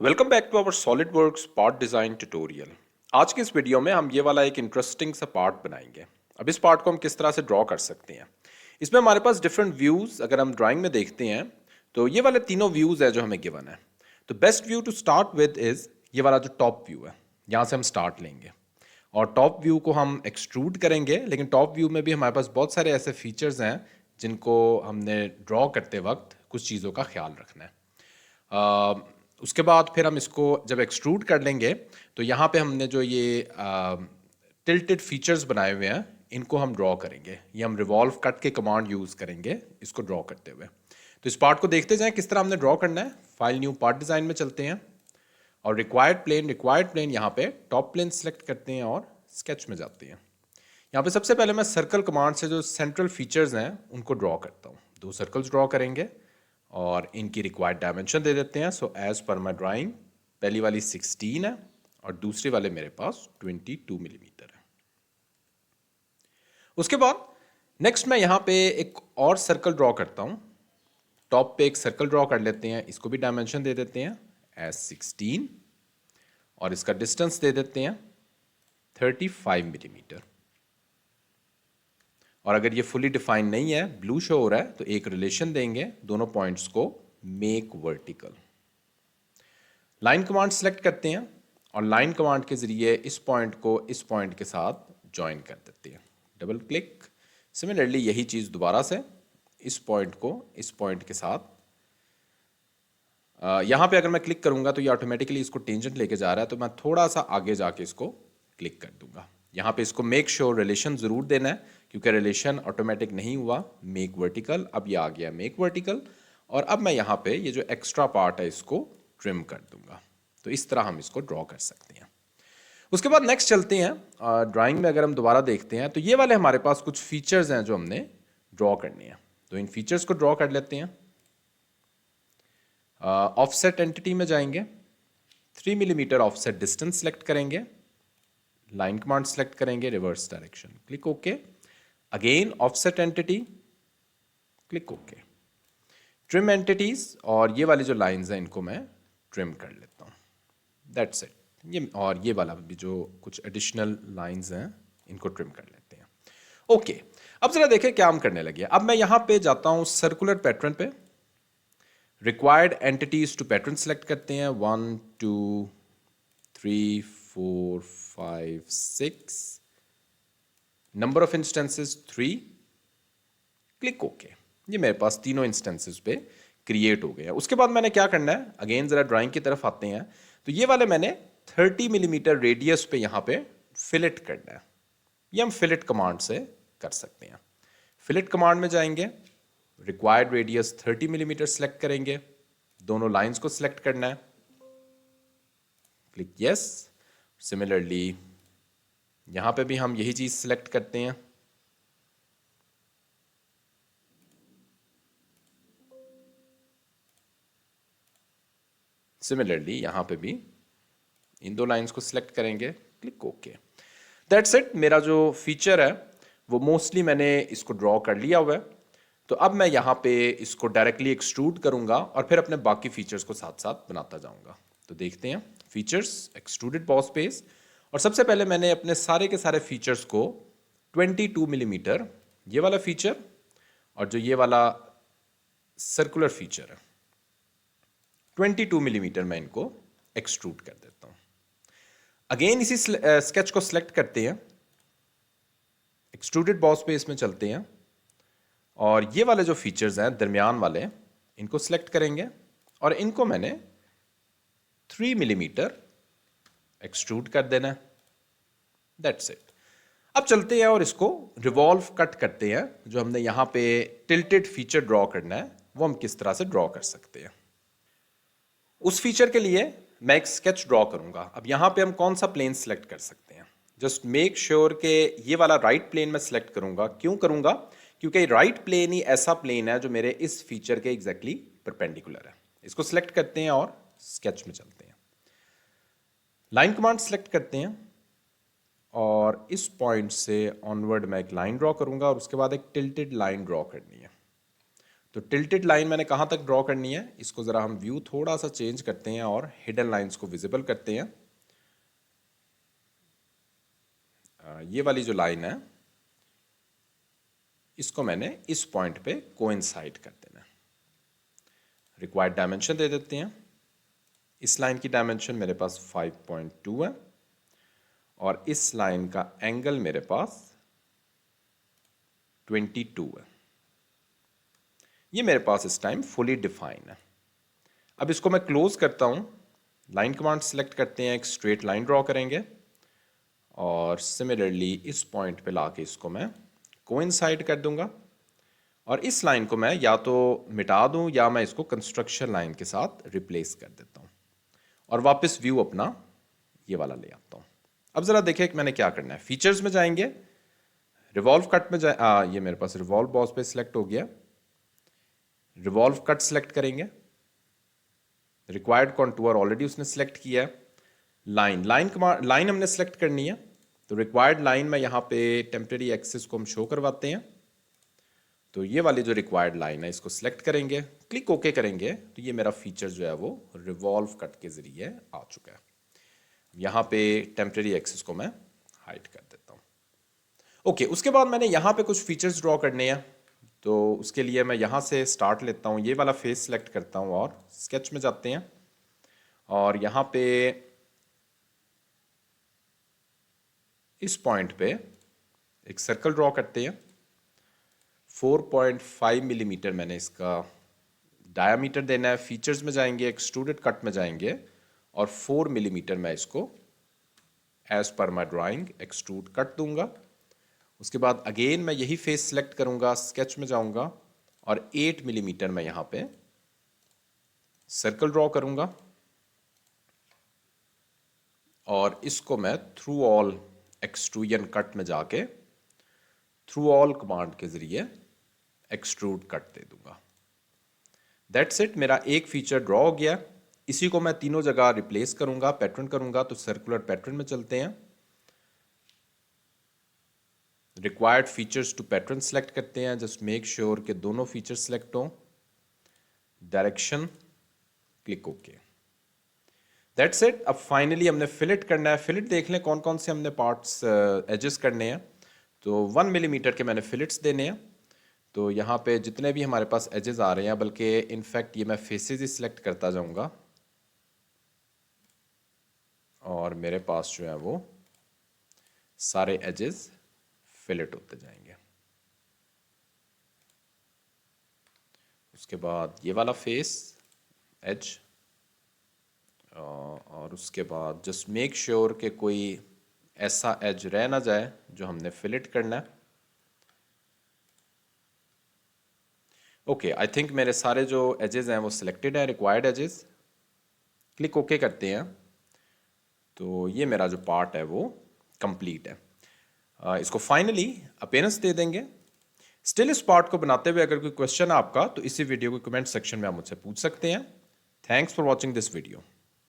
Welcome back to our SolidWorks part design tutorial. आज के इस वीडियो में हम ये वाला एक इंटरेस्टिंग सा पार्ट बनाएंगे। अब इस पार्ट को हम किस तरह से ड्रॉ कर सकते हैं। इसमें हमारे पास डिफरेंट व्यूज़ अगर हम ड्राइंग में देखते हैं तो ये वाले तीनों व्यूज़ है जो हमें गिवन है। तो best view to start with is ये वाला जो टॉप व्यू है, यहाँ से हम स्टार्ट लेंगे और टॉप व्यू को हम एक्सट्रूड करेंगे। लेकिन टॉप व्यू में भी हमारे पास बहुत सारे ऐसे फीचर्स हैं जिनको हमने ड्रॉ करते वक्त कुछ चीज़ों का ख्याल रखना है। उसके बाद फिर हम इसको जब एक्सट्रूड कर लेंगे तो यहाँ पे हमने जो ये टिल्टेड फीचर्स बनाए हुए हैं इनको हम ड्रॉ करेंगे। ये हम रिवॉल्व कट के कमांड यूज़ करेंगे इसको ड्रॉ करते हुए। तो इस पार्ट को देखते जाएं किस तरह हमने ड्रॉ करना है। फाइल न्यू पार्ट डिज़ाइन में चलते हैं और रिक्वायर्ड प्लेन यहाँ पे टॉप प्लेन सेलेक्ट करते हैं और स्केच में जाते हैं। यहाँ पे सबसे पहले मैं सर्कल कमांड से जो सेंट्रल फीचर्स हैं उनको ड्रॉ करता हूँ। 2 सर्कल्स ड्रॉ करेंगे और इनकी रिक्वायर्ड डायमेंशन दे देते हैं। सो एज पर माई ड्राइंग पहली वाली 16 है और दूसरी वाले मेरे पास 22 मिलीमीटर है। उसके बाद नेक्स्ट मैं यहाँ पे एक और सर्कल ड्रॉ करता हूँ। टॉप पे एक सर्कल ड्रॉ कर लेते हैं, इसको भी डायमेंशन दे देते हैं एज 16 और इसका डिस्टेंस दे देते हैं 35 मिलीमीटर। और अगर ये फुली डिफाइन नहीं है, ब्लू शो हो रहा है, तो एक रिलेशन देंगे दोनों पॉइंट्स को, make vertical. Line command select करते हैं और लाइन कमांड के जरिए इस पॉइंट को इस पॉइंट के साथ ज्वाइन कर देते हैं, डबल क्लिक। सिमिलरली यही चीज़ दोबारा से इस पॉइंट को इस पॉइंट के साथ, यहाँ पे अगर मैं क्लिक करूंगा तो ये ऑटोमेटिकली इसको टेंजेंट लेके जा रहा है, तो मैं थोड़ा सा आगे जाके इसको क्लिक कर दूंगा। यहाँ पे इसको मेक श्योर रिलेशन ज़रूर देना है क्योंकि रिलेशन ऑटोमेटिक नहीं हुआ, मेक वर्टिकल। अब ये आ गया मेक वर्टिकल और अब मैं यहाँ पे ये जो एक्स्ट्रा पार्ट है इसको ट्रिम कर दूंगा। तो इस तरह हम इसको ड्रॉ कर सकते हैं। उसके बाद नेक्स्ट चलते हैं। ड्राइंग में अगर हम दोबारा देखते हैं तो ये वाले हमारे पास कुछ फीचर्स हैं जो हमने ड्रॉ करने हैं। तो इन फीचर्स को ड्रॉ कर लेते हैं। ऑफसेट एंटिटी में जाएंगे, 3 मिलीमीटर ऑफसेट डिस्टेंस सेलेक्ट करेंगे, लाइन कमांड सेलेक्ट करेंगे, reverse direction, click okay. Again offset entity, click okay. Trim entities और ये वाली जो लाइंस हैं इनको मैं ट्रिम कर लेता हूँ, दैट्स इट। ये और ये वाला भी जो कुछ एडिशनल लाइंस हैं इनको ट्रिम कर लेते हैं। ओके, अब जरा देखें क्या हम करने लगे। अब मैं यहाँ पे जाता हूँ सर्कुलर पैटर्न पे, required entities to pattern select करते हैं, 1 2 3 4 5 6, number of instances 3, click okay. ये मेरे पास तीनों इंस्टेंसेस पे क्रिएट हो गए हैं। उसके बाद मैंने क्या करना है, अगेन जरा ड्राइंग की तरफ आते हैं, तो ये वाले मैंने 30 मिलीमीटर रेडियस पे यहाँ पे फिलेट करना है। ये हम फिलेट कमांड से कर सकते हैं। फिलेट कमांड में जाएंगे, रिक्वायर्ड रेडियस 30 मिलीमीटर सेलेक्ट करेंगे, दोनों लाइंस को सिलेक्ट करना है, क्लिक यस। सिमिलरली यहां पे भी हम यही चीज सिलेक्ट करते हैं, सिमिलरली यहां पे भी इन 2 लाइंस को सिलेक्ट करेंगे, क्लिक ओके। That's it. मेरा जो फीचर है वो मोस्टली मैंने इसको ड्रॉ कर लिया हुआ है। तो अब मैं यहाँ पे इसको डायरेक्टली एक्सट्रूड करूंगा और फिर अपने बाकी फीचर्स को साथ साथ बनाता जाऊंगा। तो देखते हैं फीचर्स, एक्सट्रूडेड बॉस बेस, और सबसे पहले मैंने अपने सारे के सारे फीचर्स को 22 मिलीमीटर, ये वाला फीचर और जो ये वाला सर्कुलर फीचर है, 22 मिलीमीटर मैं इनको एक्सट्रूड कर देता हूँ। अगेन इसी स्केच को सिलेक्ट करते हैं, एक्सट्रूडेड बॉस बेस में चलते हैं और ये वाले जो फीचर्स हैं दरमियान वाले, इनको सिलेक्ट करेंगे और इनको मैंने 3 मिलीमीटर एक्सट्रूड कर देना है, दैट्स इट। अब चलते हैं और इसको रिवॉल्व कट करते हैं। जो हमने यहाँ पे टिल्टेड फीचर ड्रॉ करना है वो हम किस तरह से ड्रॉ कर सकते हैं। उस फीचर के लिए मैं एक स्केच ड्रॉ करूंगा। अब यहाँ पे हम कौन सा प्लेन सेलेक्ट कर सकते हैं, जस्ट मेक श्योर के ये वाला राइट प्लेन में सेलेक्ट करूंगा। क्यों करूंगा, क्योंकि राइट प्लेन ही ऐसा प्लेन है जो मेरे इस फीचर के एग्जैक्टली परपेंडिकुलर है। इसको सिलेक्ट करते हैं और स्केच में चलते हैं, लाइन कमांड सेलेक्ट करते हैं और इस पॉइंट से ऑनवर्ड मैं एक लाइन ड्रॉ करूंगा और उसके बाद एक टिल्टेड लाइन ड्रॉ करनी है। तो टिल्टेड लाइन मैंने कहाँ तक ड्रॉ करनी है, इसको ज़रा हम व्यू थोड़ा सा चेंज करते हैं और हिडन लाइंस को विजिबल करते हैं। ये वाली जो लाइन है इसको मैंने इस पॉइंट पे कोइंसाइड कर देना है। रिक्वायर्ड डायमेंशन दे देते हैं। इस लाइन की डायमेंशन मेरे पास 5.2 है और इस लाइन का एंगल मेरे पास 22 है। ये मेरे पास इस टाइम फुली डिफाइन है। अब इसको मैं क्लोज करता हूं। लाइन कमांड सेलेक्ट करते हैं, एक स्ट्रेट लाइन ड्रॉ करेंगे और सिमिलरली इस पॉइंट पे लाके इसको मैं कोइंसाइड कर दूंगा और इस लाइन को मैं या तो मिटा दूं या मैं इसको कंस्ट्रक्शन लाइन के साथ रिप्लेस कर देता हूं और वापस व्यू अपना ये वाला ले आता हूं। अब जरा देखिए कि मैंने क्या करना है। फीचर्स में जाएंगे, रिवॉल्व कट में ये मेरे पास रिवॉल्व बॉस पे सिलेक्ट हो गया। रिवॉल्व कट सिलेक्ट करेंगे। रिक्वायर्ड कॉन्टूर ऑलरेडी उसने सिलेक्ट किया है। लाइन हमने सिलेक्ट करनी है, तो रिक्वायर्ड लाइन में यहाँ पे टेम्परेरी एक्सिस को हम शो करवाते हैं। तो ये वाली जो रिक्वायर्ड लाइन है इसको सिलेक्ट करेंगे, क्लिक ओके करेंगे, तो ये मेरा फीचर जो है वो रिवॉल्व कट के जरिए आ चुका है। यहाँ पे टेम्परेरी एक्सिस को मैं हाइड कर देता हूँ। ओके, उसके बाद मैंने यहाँ पे कुछ फीचर्स ड्रॉ करने हैं, तो उसके लिए मैं यहाँ से स्टार्ट लेता हूँ। ये वाला फेस सेलेक्ट करता हूँ और स्केच में जाते हैं और यहाँ पे इस पॉइंट पे एक सर्कल ड्रॉ करते हैं। 4.5 मिलीमीटर मैंने इसका डायामीटर देना है। फीचर्स में जाएंगे, एक्सट्रूडेड कट में जाएंगे और 4 मिलीमीटर मैं इसको एज पर माई ड्राइंग एक्सट्रूड कट दूंगा। उसके बाद अगेन मैं यही फेस सिलेक्ट करूंगा, स्केच में जाऊंगा और 8 मिलीमीटर मैं यहां पे सर्कल ड्रॉ करूंगा और इसको मैं थ्रू ऑल एक्सट्रूजन कट में जाके थ्रू ऑल कमांड के जरिए एक्सट्रूड कट दे दूंगा। दैट्स इट, मेरा एक फीचर ड्रॉ हो गया। इसी को मैं तीनों जगह रिप्लेस करूंगा, पैटर्न करूंगा। तो सर्कुलर पैटर्न में चलते हैं, required features to pattern select करते हैं। जस्ट मेक श्योर कि दोनों फीचर्स सेलेक्ट हो। Direction, click okay. That's it. अब फाइनली हमने फिलेट करना है। फिलेट देख लें कौन कौन से हमने पार्ट्स एडजस्ट करने हैं। तो 1 मिलीमीटर के मैंने फिलेट्स देने हैं। तो यहाँ पे जितने भी हमारे पास एजेस आ रहे हैं, बल्कि इनफैक्ट ये मैं फेसेस ही सिलेक्ट करता जाऊंगा और मेरे पास जो है वो सारे एजेस फिलेट होते जाएंगे। उसके बाद ये वाला फेस एज और उसके बाद जस्ट मेक श्योर कि कोई ऐसा एज रह ना जाए जो हमने फिलेट करना है। ओके, आई थिंक मेरे सारे जो एजेस हैं वो सिलेक्टेड हैं, रिक्वायर्ड एजेस। क्लिक ओके करते हैं तो ये मेरा जो पार्ट है वो कंप्लीट है। इसको फाइनली अपीयरेंस दे देंगे। स्टिल इस पार्ट को बनाते हुए अगर कोई क्वेश्चन है आपका तो इसी वीडियो को कमेंट सेक्शन में आप मुझसे पूछ सकते हैं। Thanks for watching this video.